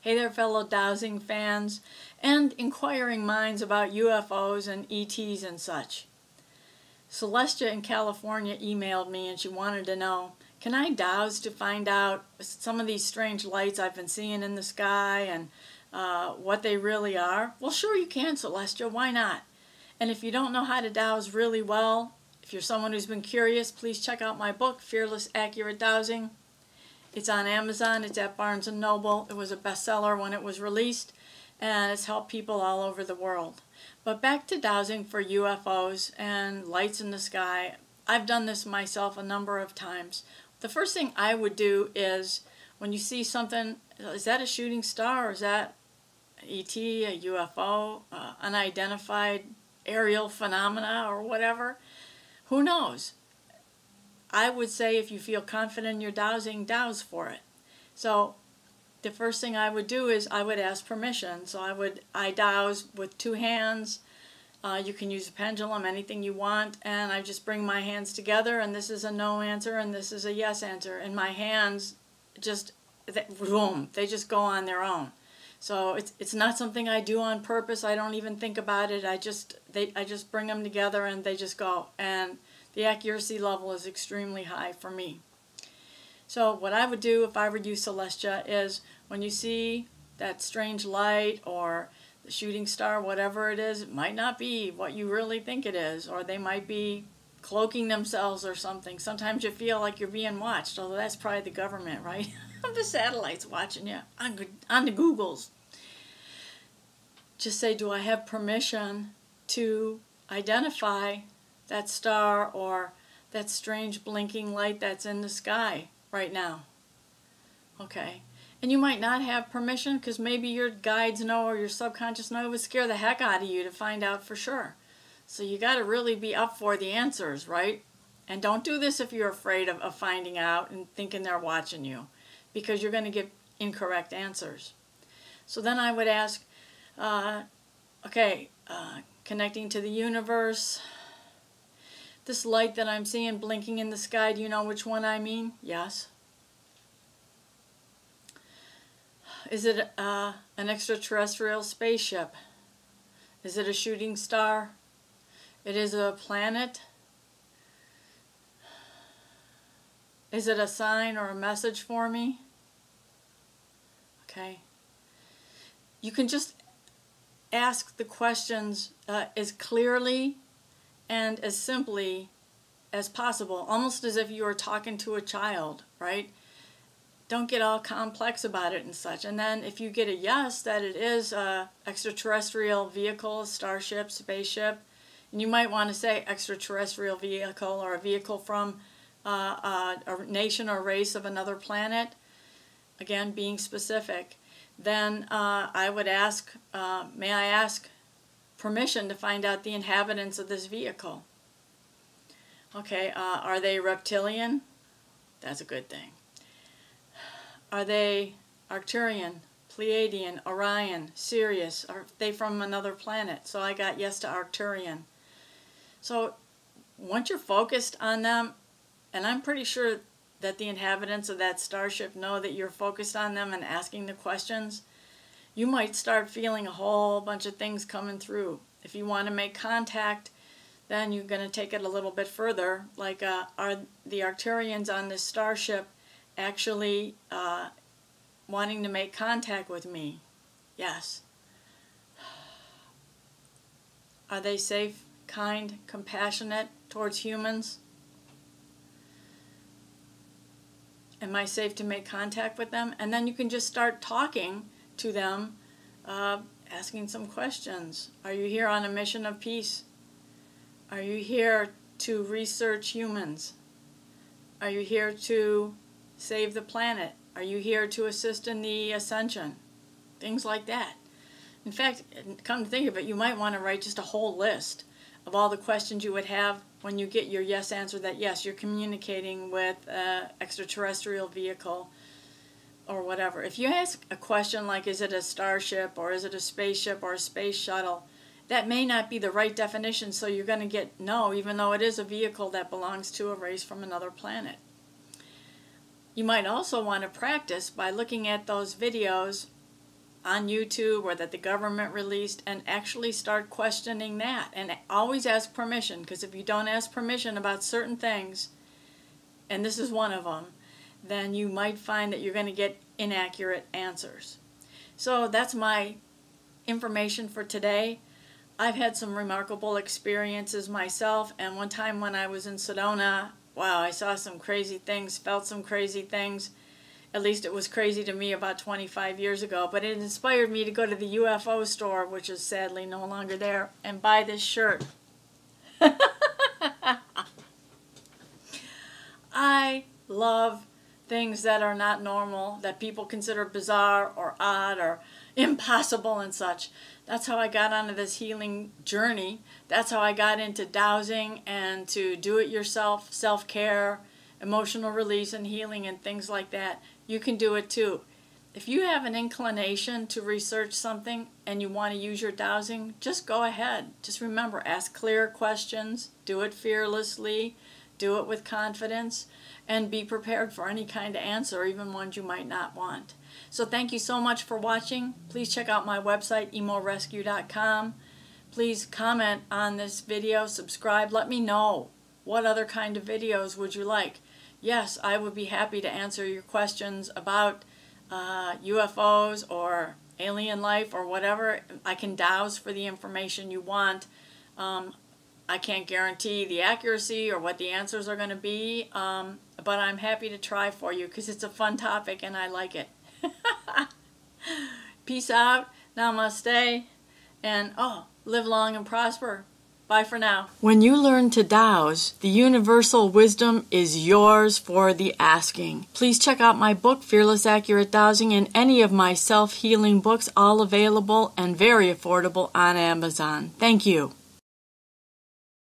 Hey there, fellow Dowsing fans and inquiring minds about UFOs and ETs and such. Celestia in California emailed me and she wanted to know, can I dowse to find out some of these strange lights I've been seeing in the sky and what they really are? Well, sure you can, Celestia. Why not? And if you don't know how to dowse really well, if you're someone who's been curious, please check out my book, Fearless Accurate Dowsing. It's on Amazon, it's at Barnes & Noble. It was a bestseller when it was released, and it's helped people all over the world. But back to dowsing for UFOs and lights in the sky. I've done this myself a number of times. The first thing I would do is, when you see something, is that a shooting star, or is that ET, a UFO, unidentified aerial phenomena, or whatever? Who knows? I would say if you feel confident in your dowsing, dowse for it. So the first thing I would do is I would ask permission. So I dowse with two hands. You can use a pendulum, anything you want, and I just bring my hands together, and this is a no answer and this is a yes answer. And my hands just, boom, they just go on their own. So it's not something I do on purpose. I don't even think about it. I just bring them together and they just go. And the accuracy level is extremely high for me. So what I would do if I were you, Celestia, is when you see that strange light or the shooting star, whatever it is, it might not be what you really think it is, or they might be cloaking themselves or something. Sometimes you feel like you're being watched, although that's probably the government, right? The satellites watching you on the Googles. Just say, do I have permission to identify that star or that strange blinking light that's in the sky right now? Okay. And you might not have permission because maybe your guides know or your subconscious know. It would scare the heck out of you to find out for sure. So you got to really be up for the answers, right? And don't do this if you're afraid of finding out and thinking they're watching you, because you're going to get incorrect answers. So then I would ask, connecting to the universe, this light that I'm seeing blinking in the sky, do you know which one I mean? Yes. Is it an extraterrestrial spaceship? Is it a shooting star? It is a planet? Is it a sign or a message for me? Okay. You can just ask the questions as clearly and as simply as possible, almost as if you were talking to a child, right? Don't get all complex about it and such. And then if you get a yes, that it is an extraterrestrial vehicle, a starship, spaceship, and you might want to say extraterrestrial vehicle or a vehicle from a nation or race of another planet, again, being specific, then I would ask, may I ask permission to find out the inhabitants of this vehicle? Okay, are they reptilian? That's a good thing. Are they Arcturian, Pleiadian, Orion, Sirius? Are they from another planet? So I got yes to Arcturian. So once you're focused on them, and I'm pretty sure that the inhabitants of that starship know that you're focused on them and asking the questions, you might start feeling a whole bunch of things coming through. If you want to make contact, then you're going to take it a little bit further. Like, are the Arcturians on this starship actually wanting to make contact with me? Yes. Are they safe, kind, compassionate towards humans? Am I safe to make contact with them? And then you can just start talking to them, asking some questions. Are you here on a mission of peace? Are you here to research humans? Are you here to save the planet? Are you here to assist in the ascension? Things like that. In fact, come to think of it, you might want to write just a whole list of all the questions you would have when you get your yes answer, that yes, you're communicating with an extraterrestrial vehicle or whatever. If you ask a question like, is it a starship or is it a spaceship or a space shuttle, that may not be the right definition, so you're going to get no, even though it is a vehicle that belongs to a race from another planet. You might also want to practice by looking at those videos on YouTube or that the government released, and actually start questioning that. And always ask permission, because if you don't ask permission about certain things, and this is one of them, then you might find that you're going to get inaccurate answers. So that's my information for today. I've had some remarkable experiences myself, and one time when I was in Sedona, wow, I saw some crazy things, felt some crazy things. At least it was crazy to me about 25 years ago, but it inspired me to go to the UFO store, which is sadly no longer there, and buy this shirt. I love things that are not normal, that people consider bizarre or odd or impossible and such. That's how I got onto this healing journey. That's how I got into dowsing and to do-it-yourself, self-care, emotional release and healing and things like that. You can do it too. If you have an inclination to research something and you want to use your dowsing, just go ahead. Just remember, ask clear questions, do it fearlessly, do it with confidence, and be prepared for any kind of answer, even ones you might not want. So thank you so much for watching. Please check out my website, emorescue.com. Please comment on this video, subscribe, let me know what other kind of videos would you like. Yes, I would be happy to answer your questions about UFOs or alien life or whatever. I can dowse for the information you want. I can't guarantee the accuracy or what the answers are going to be, but I'm happy to try for you because it's a fun topic and I like it. Peace out, namaste, and live long and prosper. Bye for now. When you learn to dowse, the universal wisdom is yours for the asking. Please check out my book, Fearless Accurate Dowsing, and any of my self-healing books, all available and very affordable on Amazon. Thank you.